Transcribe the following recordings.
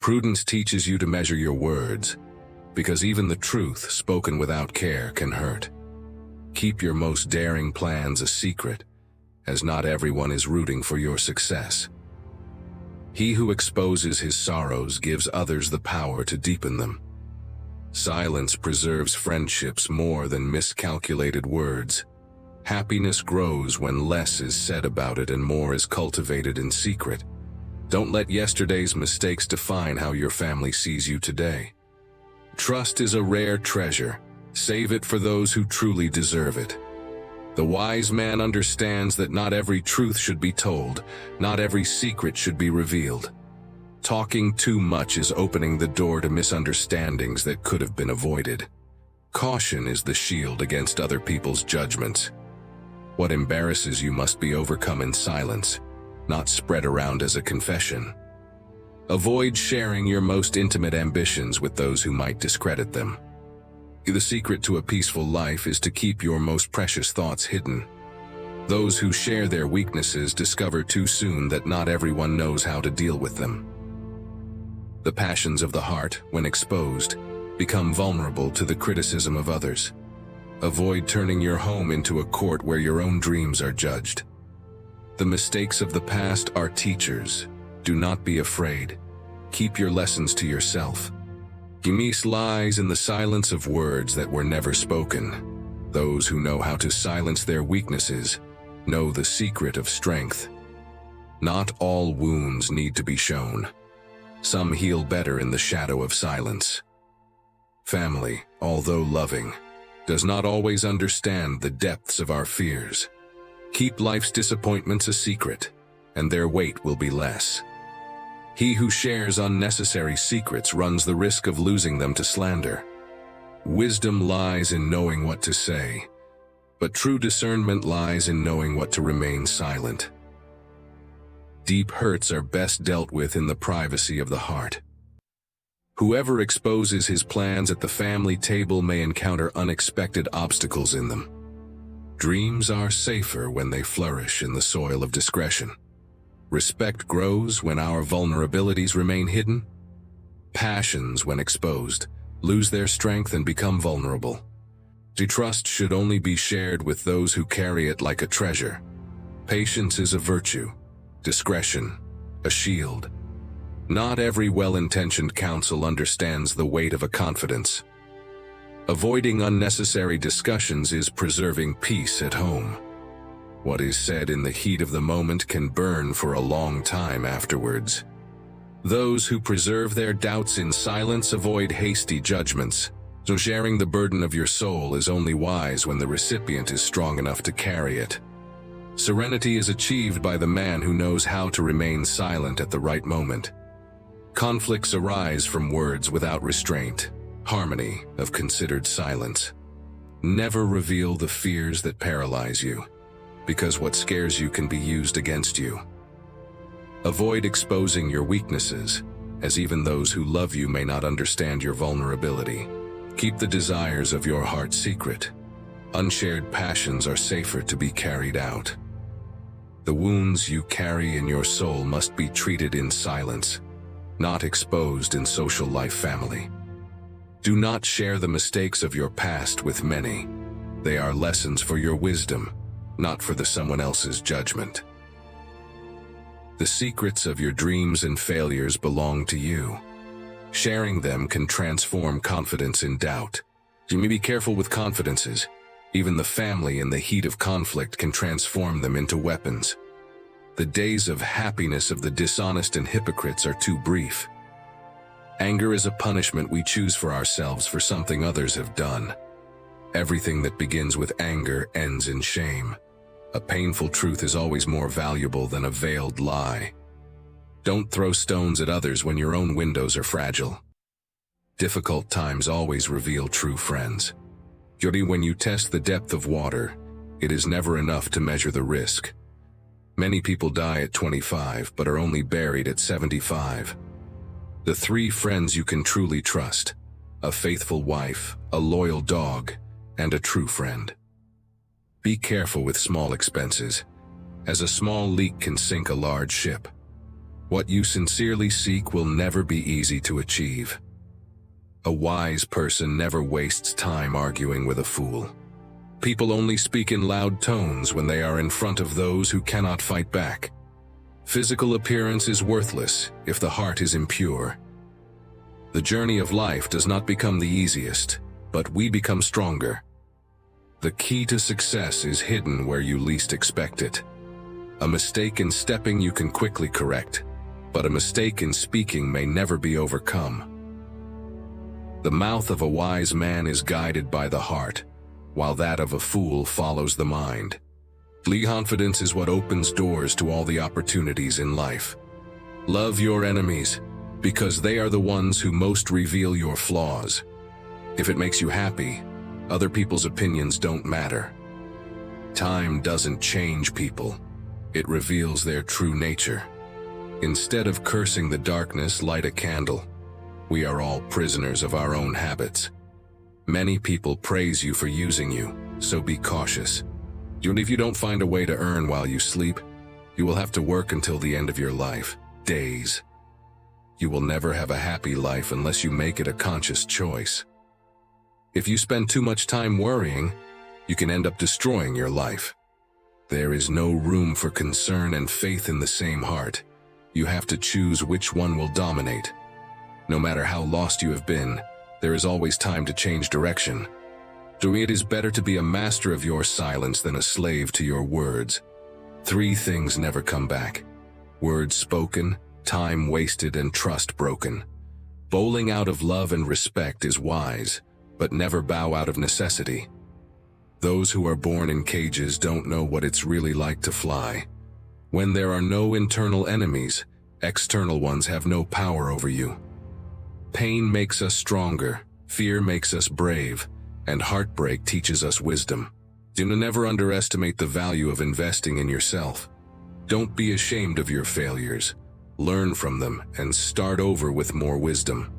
Prudence teaches you to measure your words, because even the truth spoken without care can hurt. Keep your most daring plans a secret, as not everyone is rooting for your success. He who exposes his sorrows gives others the power to deepen them. Silence preserves friendships more than miscalculated words. Happiness grows when less is said about it and more is cultivated in secret. Don't let yesterday's mistakes define how your family sees you today. Trust is a rare treasure. Save it for those who truly deserve it. The wise man understands that not every truth should be told, not every secret should be revealed. Talking too much is opening the door to misunderstandings that could have been avoided. Caution is the shield against other people's judgments. What embarrasses you must be overcome in silence, not spread around as a confession. Avoid sharing your most intimate ambitions with those who might discredit them. The secret to a peaceful life is to keep your most precious thoughts hidden. Those who share their weaknesses discover too soon that not everyone knows how to deal with them. The passions of the heart, when exposed, become vulnerable to the criticism of others. Avoid turning your home into a court where your own dreams are judged. The mistakes of the past are teachers. Do not be afraid. Keep your lessons to yourself. Peace lies in the silence of words that were never spoken. Those who know how to silence their weaknesses know the secret of strength. Not all wounds need to be shown. Some heal better in the shadow of silence. Family, although loving, does not always understand the depths of our fears. Keep life's disappointments a secret, and their weight will be less. He who shares unnecessary secrets runs the risk of losing them to slander. Wisdom lies in knowing what to say, but true discernment lies in knowing what to remain silent. Deep hurts are best dealt with in the privacy of the heart. Whoever exposes his plans at the family table may encounter unexpected obstacles in them. Dreams are safer when they flourish in the soil of discretion. Respect grows when our vulnerabilities remain hidden. Passions, when exposed, lose their strength and become vulnerable. Trust should only be shared with those who carry it like a treasure. Patience is a virtue, discretion, a shield. Not every well-intentioned counsel understands the weight of a confidence. Avoiding unnecessary discussions is preserving peace at home. What is said in the heat of the moment can burn for a long time afterwards. Those who preserve their doubts in silence avoid hasty judgments. So sharing the burden of your soul is only wise when the recipient is strong enough to carry it. Serenity is achieved by the man who knows how to remain silent at the right moment. Conflicts arise from words without restraint, harmony of considered silence. Never reveal the fears that paralyze you, because what scares you can be used against you. Avoid exposing your weaknesses, as even those who love you may not understand your vulnerability. Keep the desires of your heart secret. Unshared passions are safer to be carried out. The wounds you carry in your soul must be treated in silence, not exposed in social life. Family. Do not share the mistakes of your past with many. They are lessons for your wisdom, not for someone else's judgment. The secrets of your dreams and failures belong to you. Sharing them can transform confidence in doubt. You may be careful with confidences. Even the family in the heat of conflict can transform them into weapons. The days of happiness of the dishonest and hypocrites are too brief. Anger is a punishment we choose for ourselves for something others have done. Everything that begins with anger ends in shame. A painful truth is always more valuable than a veiled lie. Don't throw stones at others when your own windows are fragile. Difficult times always reveal true friends. When you test the depth of water, it is never enough to measure the risk. Many people die at 25 but are only buried at 75. The 3 friends you can truly trust: a faithful wife, a loyal dog, and a true friend. Be careful with small expenses, as a small leak can sink a large ship. What you sincerely seek will never be easy to achieve. A wise person never wastes time arguing with a fool. People only speak in loud tones when they are in front of those who cannot fight back. Physical appearance is worthless if the heart is impure. The journey of life does not become the easiest, but we become stronger. The key to success is hidden where you least expect it. A mistake in stepping you can quickly correct, but a mistake in speaking may never be overcome. The mouth of a wise man is guided by the heart, while that of a fool follows the mind. Confidence is what opens doors to all the opportunities in life. Love your enemies, because they are the ones who most reveal your flaws. If it makes you happy, other people's opinions don't matter. Time doesn't change people, it reveals their true nature. Instead of cursing the darkness, light a candle. We are all prisoners of our own habits. Many people praise you for using you, so be cautious. If you don't find a way to earn while you sleep, you will have to work until the end of your life, days. You will never have a happy life unless you make it a conscious choice. If you spend too much time worrying, you can end up destroying your life. There is no room for concern and faith in the same heart. You have to choose which one will dominate. No matter how lost you have been, there is always time to change direction. It is better to be a master of your silence than a slave to your words. 3 things never come back: words spoken, time wasted, and trust broken. Bowling out of love and respect is wise, but never bow out of necessity. Those who are born in cages don't know what it's really like to fly. When there are no internal enemies, external ones have no power over you. Pain makes us stronger, fear makes us brave, and heartbreak teaches us wisdom. Do never underestimate the value of investing in yourself. Don't be ashamed of your failures. Learn from them and start over with more wisdom.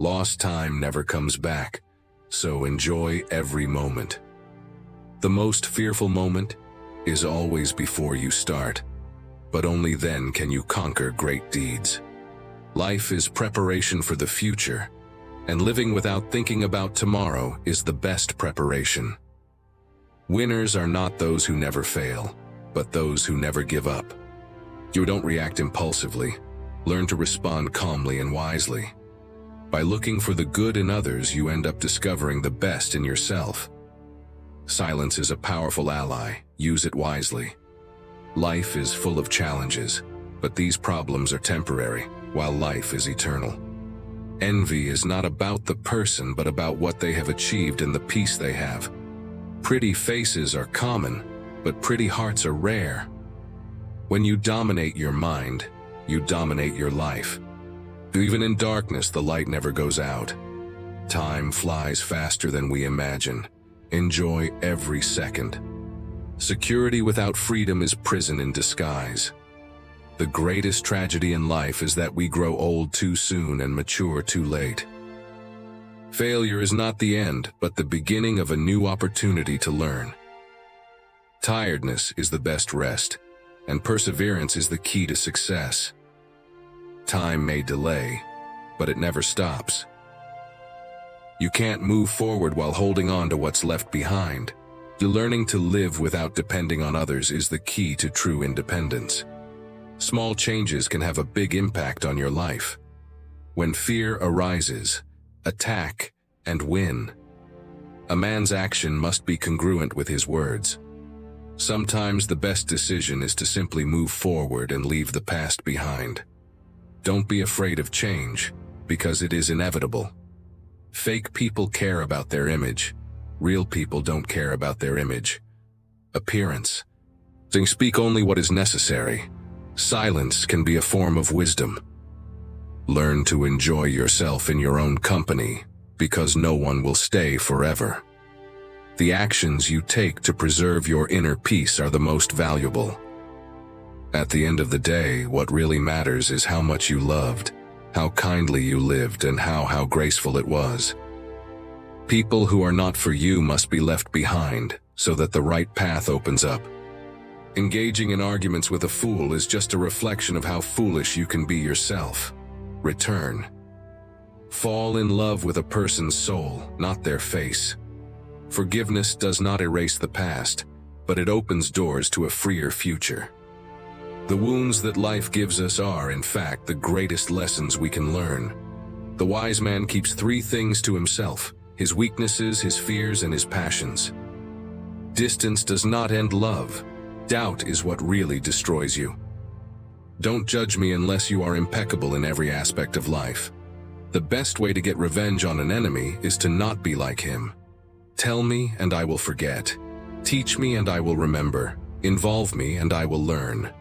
Lost time never comes back, so enjoy every moment. The most fearful moment is always before you start, but only then can you conquer great deeds. Life is preparation for the future, and living without thinking about tomorrow is the best preparation. Winners are not those who never fail, but those who never give up. You don't react impulsively. Learn to respond calmly and wisely. By looking for the good in others, you end up discovering the best in yourself. Silence is a powerful ally. Use it wisely. Life is full of challenges, but these problems are temporary, while life is eternal. Envy is not about the person, but about what they have achieved and the peace they have. Pretty faces are common, but pretty hearts are rare. When you dominate your mind, you dominate your life. Even in darkness, the light never goes out. Time flies faster than we imagine. Enjoy every second. Security without freedom is prison in disguise. The greatest tragedy in life is that we grow old too soon and mature too late. Failure is not the end, but the beginning of a new opportunity to learn. Tiredness is the best rest, and perseverance is the key to success. Time may delay, but it never stops. You can't move forward while holding on to what's left behind. Learning to live without depending on others is the key to true independence. Small changes can have a big impact on your life. When fear arises, attack and win. A man's action must be congruent with his words. Sometimes the best decision is to simply move forward and leave the past behind. Don't be afraid of change, because it is inevitable. Fake people care about their image. Real people don't care about their image. Appearance. Speak only what is necessary. Silence can be a form of wisdom. Learn to enjoy yourself in your own company, because no one will stay forever. The actions you take to preserve your inner peace are the most valuable. At the end of the day, what really matters is how much you loved, how kindly you lived, and how graceful it was. People who are not for you must be left behind, so that the right path opens up. Engaging in arguments with a fool is just a reflection of how foolish you can be yourself. Return. Fall in love with a person's soul, not their face. Forgiveness does not erase the past, but it opens doors to a freer future. The wounds that life gives us are, in fact, the greatest lessons we can learn. The wise man keeps 3 things to himself: his weaknesses, his fears, and his passions. Distance does not end love. Doubt is what really destroys you. Don't judge me unless you are impeccable in every aspect of life. The best way to get revenge on an enemy is to not be like him. Tell me and I will forget. Teach me and I will remember. Involve me and I will learn.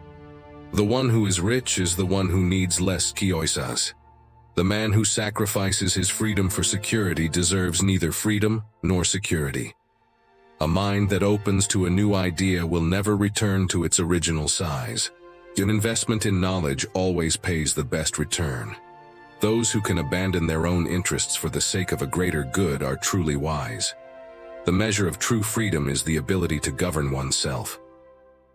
The one who is rich is the one who needs less kioisas. The man who sacrifices his freedom for security deserves neither freedom nor security. A mind that opens to a new idea will never return to its original size. An investment in knowledge always pays the best return. Those who can abandon their own interests for the sake of a greater good are truly wise. The measure of true freedom is the ability to govern oneself.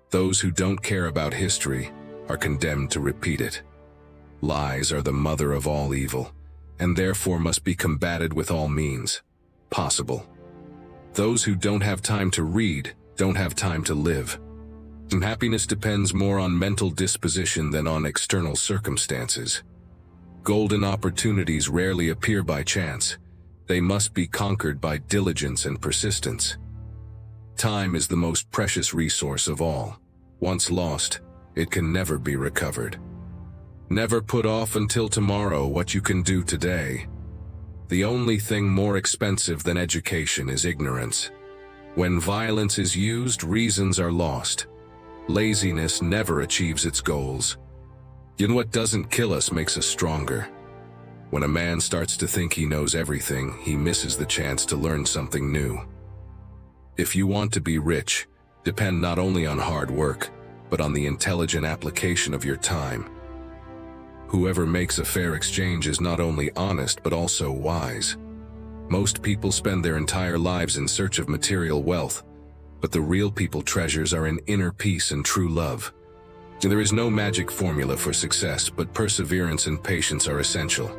Those who don't care about history are condemned to repeat it. Lies are the mother of all evil, and therefore must be combated with all means possible. Those who don't have time to read don't have time to live. And happiness depends more on mental disposition than on external circumstances. Golden opportunities rarely appear by chance. They must be conquered by diligence and persistence. Time is the most precious resource of all. Once lost, it can never be recovered. Never put off until tomorrow what you can do today. The only thing more expensive than education is ignorance. When violence is used, reasons are lost. Laziness never achieves its goals. Yet what doesn't kill us makes us stronger. When a man starts to think he knows everything, he misses the chance to learn something new. If you want to be rich, depend not only on hard work, but on the intelligent application of your time. Whoever makes a fair exchange is not only honest but also wise. Most people spend their entire lives in search of material wealth, but the real people treasures are in inner peace and true love. There is no magic formula for success, but perseverance and patience are essential.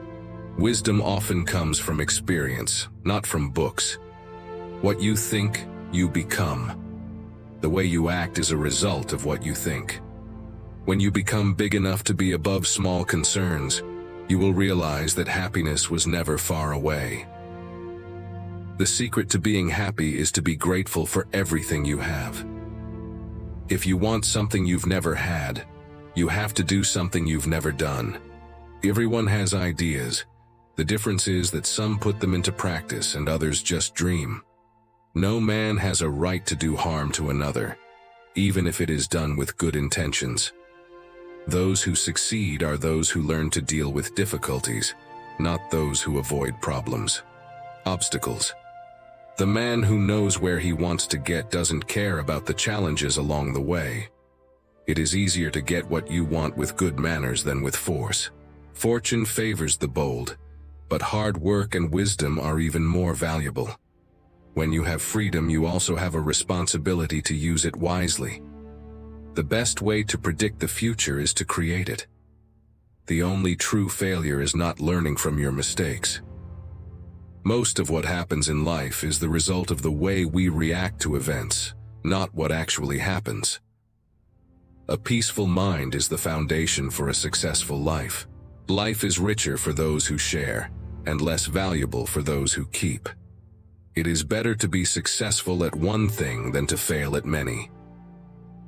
Wisdom often comes from experience, not from books. What you think, you become. The way you act is a result of what you think. When you become big enough to be above small concerns, you will realize that happiness was never far away. The secret to being happy is to be grateful for everything you have. If you want something you've never had, you have to do something you've never done. Everyone has ideas. The difference is that some put them into practice and others just dream. No man has a right to do harm to another, even if it is done with good intentions. Those who succeed are those who learn to deal with difficulties, not those who avoid problems. Obstacles. The man who knows where he wants to get doesn't care about the challenges along the way. It is easier to get what you want with good manners than with force. Fortune favors the bold, but hard work and wisdom are even more valuable. When you have freedom, you also have a responsibility to use it wisely. The best way to predict the future is to create it. The only true failure is not learning from your mistakes. Most of what happens in life is the result of the way we react to events, not what actually happens. A peaceful mind is the foundation for a successful life. Life is richer for those who share, and less valuable for those who keep. It is better to be successful at one thing than to fail at many.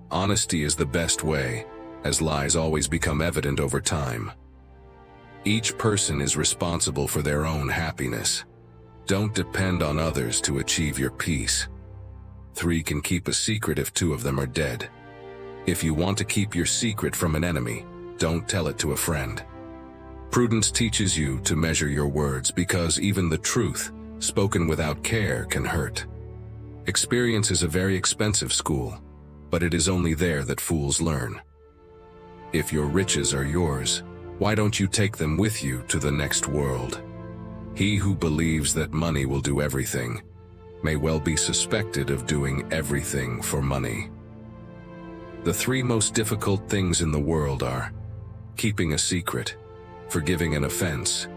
Honesty is the best way, as lies always become evident over time. Each person is responsible for their own happiness. Don't depend on others to achieve your peace. 3 can keep a secret if 2 of them are dead. If you want to keep your secret from an enemy, don't tell it to a friend. Prudence teaches you to measure your words because even the truth, spoken without care, can hurt. Experience is a very expensive school, but it is only there that fools learn. If your riches are yours, why don't you take them with you to the next world? He who believes that money will do everything may well be suspected of doing everything for money. The three most difficult things in the world are keeping a secret, forgiving an offense,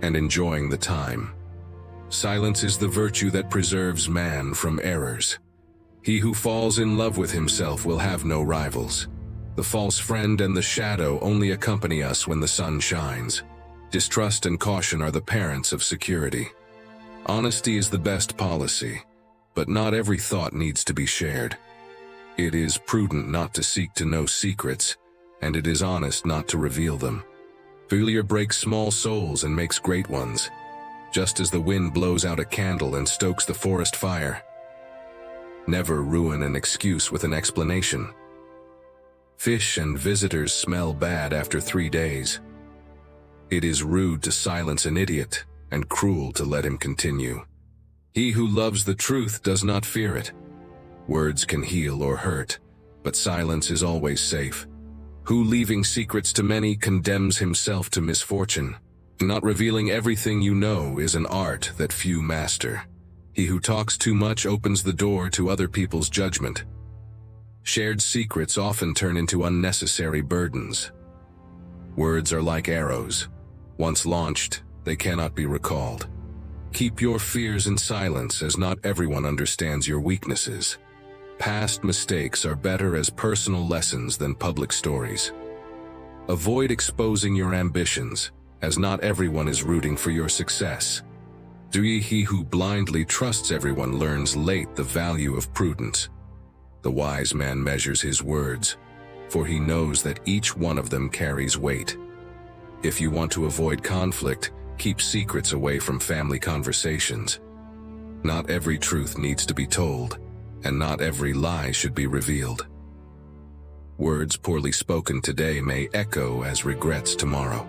and enjoying the time. Silence is the virtue that preserves man from errors. He who falls in love with himself will have no rivals. The false friend and the shadow only accompany us when the sun shines. Distrust and caution are the parents of security. Honesty is the best policy, but not every thought needs to be shared. It is prudent not to seek to know secrets, and it is honest not to reveal them. Failure breaks small souls and makes great ones, just as the wind blows out a candle and stokes the forest fire. Never ruin an excuse with an explanation. Fish and visitors smell bad after 3 days. It is rude to silence an idiot and cruel to let him continue. He who loves the truth does not fear it. Words can heal or hurt, but silence is always safe. Who leaving secrets to many condemns himself to misfortune. Not revealing everything you know is an art that few master. He who talks too much opens the door to other people's judgment. Shared secrets often turn into unnecessary burdens. Words are like arrows. Once launched, they cannot be recalled. Keep your fears in silence, as not everyone understands your weaknesses. Past mistakes are better as personal lessons than public stories. Avoid exposing your ambitions, as not everyone is rooting for your success. He who blindly trusts everyone learns late the value of prudence. The wise man measures his words, for he knows that each one of them carries weight. If you want to avoid conflict, keep secrets away from family conversations. Not every truth needs to be told, and not every lie should be revealed. Words poorly spoken today may echo as regrets tomorrow.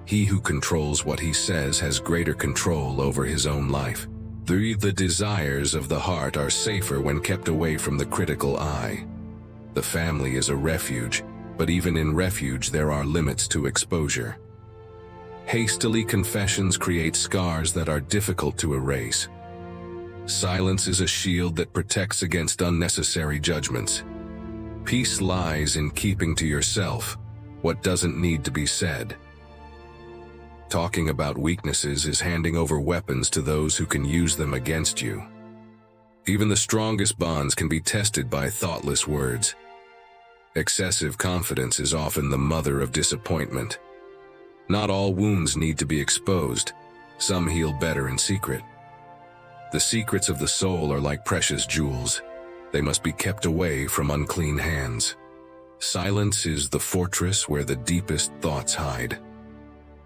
He who controls what he says has greater control over his own life. The desires of the heart are safer when kept away from the critical eye. The family is a refuge, but even in refuge there are limits to exposure. Hastily confessions create scars that are difficult to erase. Silence is a shield that protects against unnecessary judgments. Peace lies in keeping to yourself what doesn't need to be said. Talking about weaknesses is handing over weapons to those who can use them against you. Even the strongest bonds can be tested by thoughtless words. Excessive confidence is often the mother of disappointment. Not all wounds need to be exposed. Some heal better in secret. The secrets of the soul are like precious jewels. They must be kept away from unclean hands. Silence is the fortress where the deepest thoughts hide.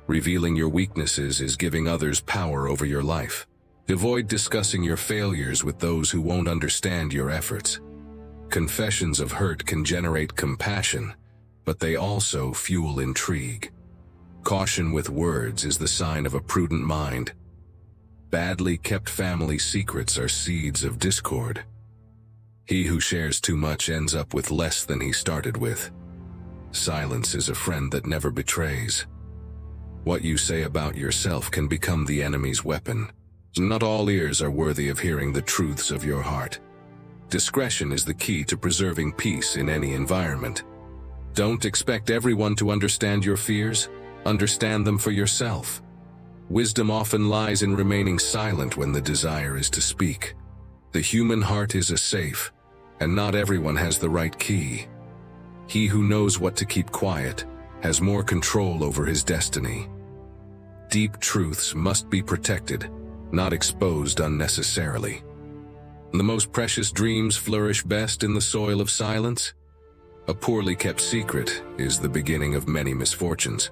Revealing your weaknesses is giving others power over your life. Avoid discussing your failures with those who won't understand your efforts. Confessions of hurt can generate compassion, but they also fuel intrigue. Caution with words is the sign of a prudent mind. Badly kept family secrets are seeds of discord. He who shares too much ends up with less than he started with. Silence is a friend that never betrays. What you say about yourself can become the enemy's weapon. Not all ears are worthy of hearing the truths of your heart. Discretion is the key to preserving peace in any environment. Don't expect everyone to understand your fears. Understand them for yourself. Wisdom often lies in remaining silent when the desire is to speak. The human heart is a safe, and not everyone has the right key. He who knows what to keep quiet has more control over his destiny. Deep truths must be protected, not exposed unnecessarily. The most precious dreams flourish best in the soil of silence. A poorly kept secret is the beginning of many misfortunes.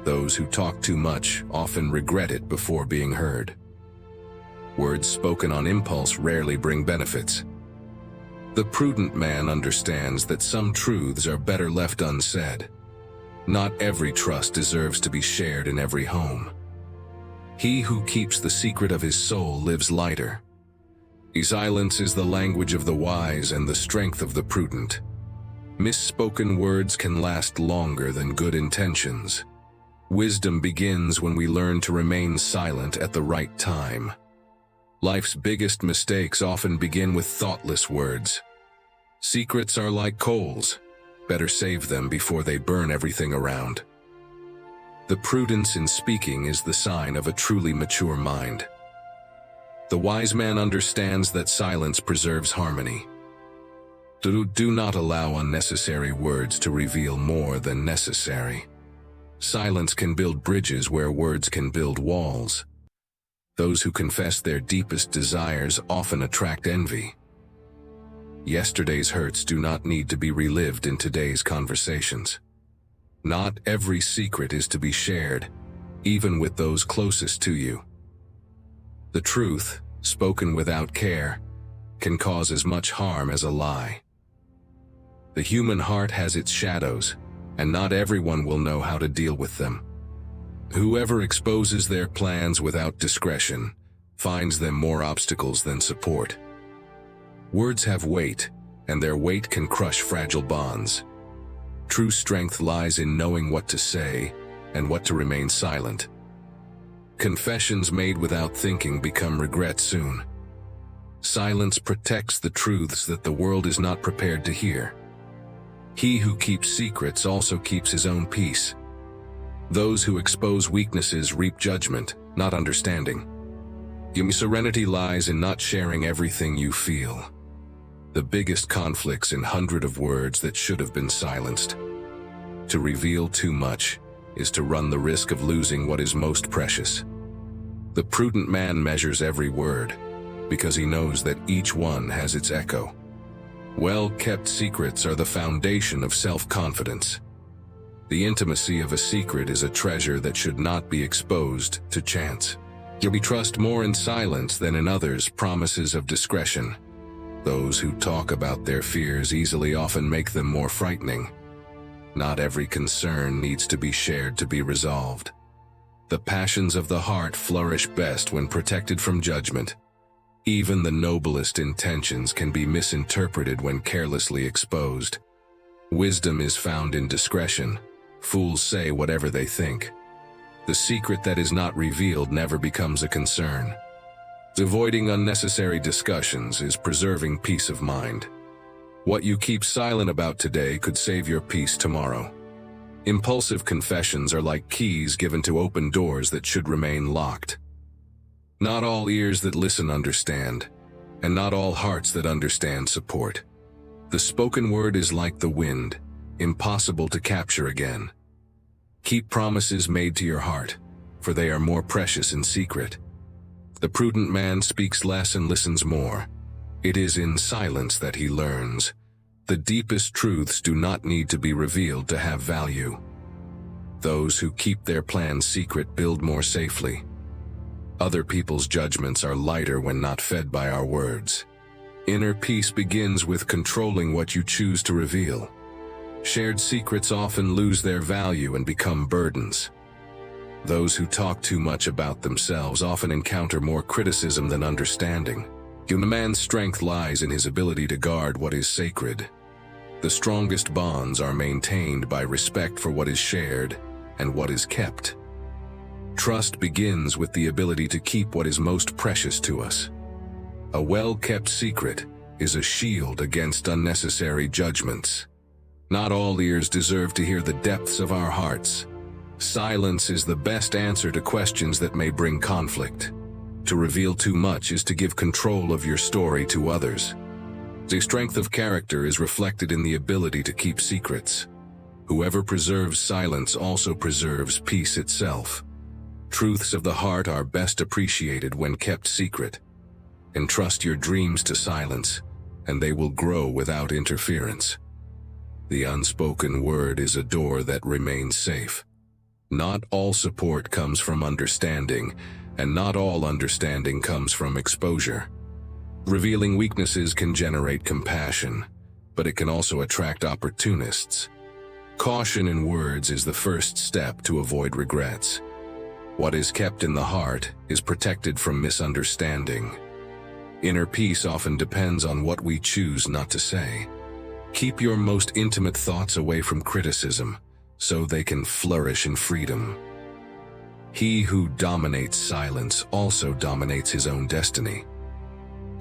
Those who talk too much often regret it before being heard. Words spoken on impulse rarely bring benefits. The prudent man understands that some truths are better left unsaid. Not every trust deserves to be shared in every home. He who keeps the secret of his soul lives lighter. Silence is the language of the wise and the strength of the prudent. Misspoken words can last longer than good intentions. Wisdom begins when we learn to remain silent at the right time. Life's biggest mistakes often begin with thoughtless words. Secrets are like coals. Better save them before they burn everything around. The prudence in speaking is the sign of a truly mature mind. The wise man understands that silence preserves harmony. Do not allow unnecessary words to reveal more than necessary. Silence can build bridges where words can build walls. Those who confess their deepest desires often attract envy. Yesterday's hurts do not need to be relived in today's conversations. Not every secret is to be shared, even with those closest to you. The truth, spoken without care, can cause as much harm as a lie. The human heart has its shadows, and not everyone will know how to deal with them. Whoever exposes their plans without discretion finds them more obstacles than support. Words have weight, and their weight can crush fragile bonds. True strength lies in knowing what to say and what to remain silent. Confessions made without thinking become regret soon. Silence protects the truths that the world is not prepared to hear. He who keeps secrets also keeps his own peace. Those who expose weaknesses reap judgment, not understanding. Your serenity lies in not sharing everything you feel. The biggest conflicts in hundreds of words that should have been silenced. To reveal too much is to run the risk of losing what is most precious. The prudent man measures every word, because he knows that each one has its echo. Well-kept secrets are the foundation of self-confidence. The intimacy of a secret is a treasure that should not be exposed to chance. You'll be trust more in silence than in others' promises of discretion. Those who talk about their fears easily often make them more frightening. Not every concern needs to be shared to be resolved. The passions of the heart flourish best when protected from judgment. Even the noblest intentions can be misinterpreted when carelessly exposed. Wisdom is found in discretion. Fools say whatever they think. The secret that is not revealed never becomes a concern. Avoiding unnecessary discussions is preserving peace of mind. What you keep silent about today could save your peace tomorrow. Impulsive confessions are like keys given to open doors that should remain locked. Not all ears that listen understand, and not all hearts that understand support. The spoken word is like the wind, impossible to capture again. Keep promises made to your heart, for they are more precious in secret. The prudent man speaks less and listens more. It is in silence that he learns. The deepest truths do not need to be revealed to have value. Those who keep their plans secret build more safely. Other people's judgments are lighter when not fed by our words. Inner peace begins with controlling what you choose to reveal. Shared secrets often lose their value and become burdens. Those who talk too much about themselves often encounter more criticism than understanding. A man's strength lies in his ability to guard what is sacred. The strongest bonds are maintained by respect for what is shared and what is kept. Trust begins with the ability to keep what is most precious to us. A well-kept secret is a shield against unnecessary judgments. Not all ears deserve to hear the depths of our hearts. Silence is the best answer to questions that may bring conflict. To reveal too much is to give control of your story to others. The strength of character is reflected in the ability to keep secrets. Whoever preserves silence also preserves peace itself. Truths of the heart are best appreciated when kept secret. Entrust your dreams to silence, and they will grow without interference. The unspoken word is a door that remains safe. Not all support comes from understanding, and not all understanding comes from exposure. Revealing weaknesses can generate compassion, but it can also attract opportunists. Caution in words is the first step to avoid regrets. What is kept in the heart is protected from misunderstanding. Inner peace often depends on what we choose not to say. Keep your most intimate thoughts away from criticism, so they can flourish in freedom. He who dominates silence also dominates his own destiny.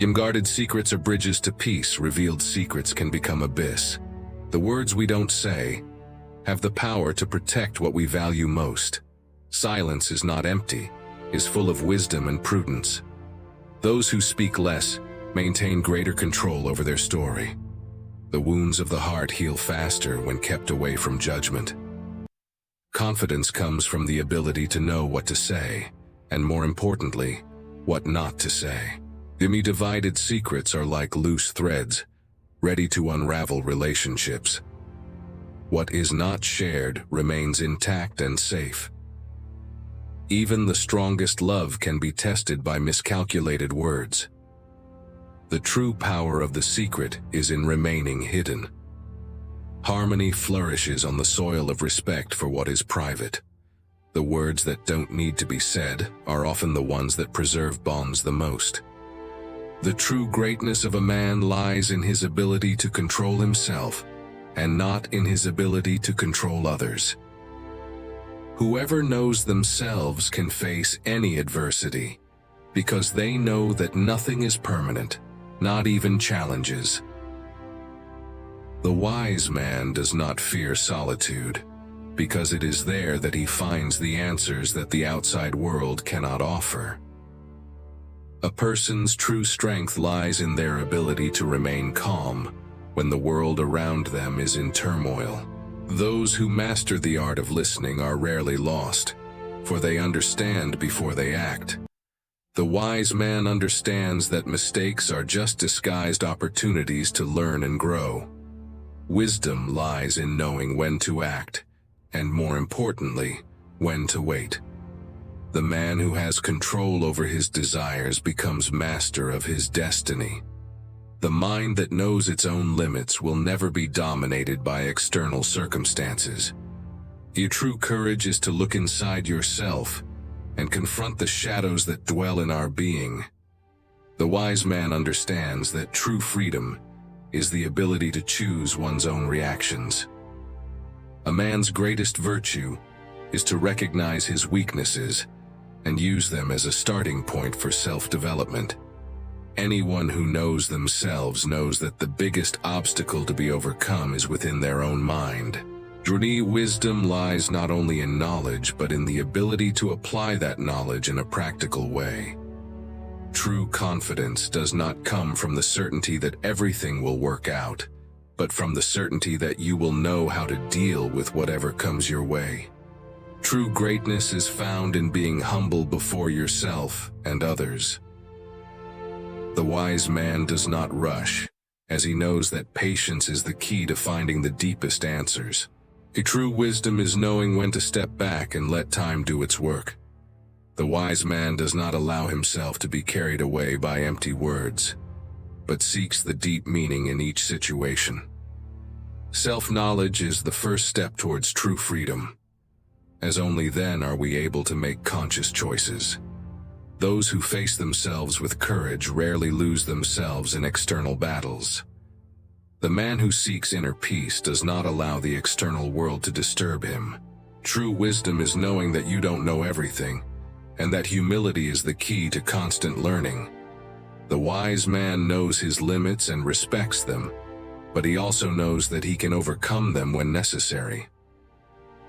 Unguarded secrets are bridges to peace. Revealed secrets can become abyss. The words we don't say have the power to protect what we value most. Silence is not empty, is full of wisdom and prudence. Those who speak less maintain greater control over their story. The wounds of the heart heal faster when kept away from judgment. Confidence comes from the ability to know what to say, and more importantly, what not to say. Divided secrets are like loose threads, ready to unravel relationships. What is not shared remains intact and safe. Even the strongest love can be tested by miscalculated words. The true power of the secret is in remaining hidden. Harmony flourishes on the soil of respect for what is private. The words that don't need to be said are often the ones that preserve bonds the most. The true greatness of a man lies in his ability to control himself, and not in his ability to control others. Whoever knows themselves can face any adversity, because they know that nothing is permanent, not even challenges. The wise man does not fear solitude, because it is there that he finds the answers that the outside world cannot offer. A person's true strength lies in their ability to remain calm when the world around them is in turmoil. Those who master the art of listening are rarely lost, for they understand before they act. The wise man understands that mistakes are just disguised opportunities to learn and grow. Wisdom lies in knowing when to act, and more importantly, when to wait. The man who has control over his desires becomes master of his destiny. The mind that knows its own limits will never be dominated by external circumstances. Your true courage is to look inside yourself and confront the shadows that dwell in our being. The wise man understands that true freedom is the ability to choose one's own reactions. A man's greatest virtue is to recognize his weaknesses and use them as a starting point for self-development. Anyone who knows themselves knows that the biggest obstacle to be overcome is within their own mind. True wisdom lies not only in knowledge, but in the ability to apply that knowledge in a practical way. True confidence does not come from the certainty that everything will work out, but from the certainty that you will know how to deal with whatever comes your way. True greatness is found in being humble before yourself and others. The wise man does not rush, as he knows that patience is the key to finding the deepest answers. A true wisdom is knowing when to step back and let time do its work. The wise man does not allow himself to be carried away by empty words, but seeks the deep meaning in each situation. Self-knowledge is the first step towards true freedom, as only then are we able to make conscious choices. Those who face themselves with courage rarely lose themselves in external battles. The man who seeks inner peace does not allow the external world to disturb him. True wisdom is knowing that you don't know everything, and that humility is the key to constant learning. The wise man knows his limits and respects them, but he also knows that he can overcome them when necessary.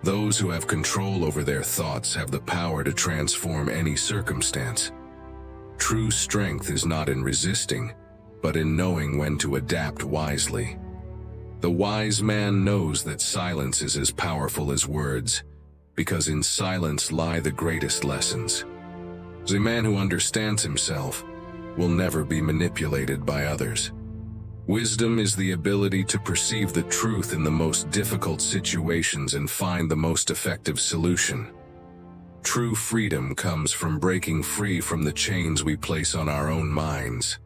Those who have control over their thoughts have the power to transform any circumstance. True strength is not in resisting, but in knowing when to adapt wisely. The wise man knows that silence is as powerful as words, because in silence lie the greatest lessons. The man who understands himself will never be manipulated by others. Wisdom is the ability to perceive the truth in the most difficult situations and find the most effective solution. True freedom comes from breaking free from the chains we place on our own minds.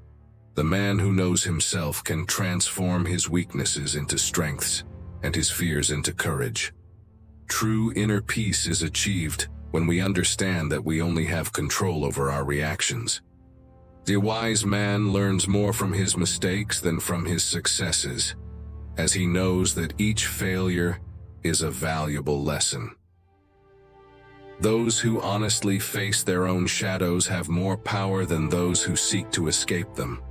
The man who knows himself can transform his weaknesses into strengths and his fears into courage. True inner peace is achieved when we understand that we only have control over our reactions. The wise man learns more from his mistakes than from his successes, as he knows that each failure is a valuable lesson. Those who honestly face their own shadows have more power than those who seek to escape them.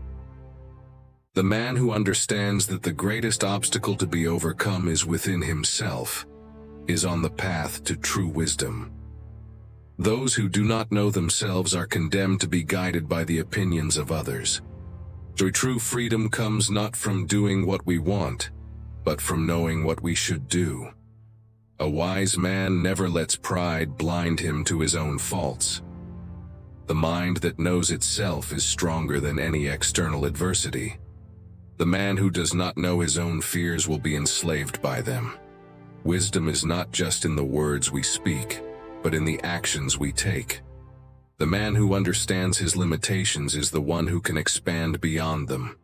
The man who understands that the greatest obstacle to be overcome is within himself is on the path to true wisdom. Those who do not know themselves are condemned to be guided by the opinions of others. True freedom comes not from doing what we want, but from knowing what we should do. A wise man never lets pride blind him to his own faults. The mind that knows itself is stronger than any external adversity. The man who does not know his own fears will be enslaved by them. Wisdom is not just in the words we speak, but in the actions we take. The man who understands his limitations is the one who can expand beyond them.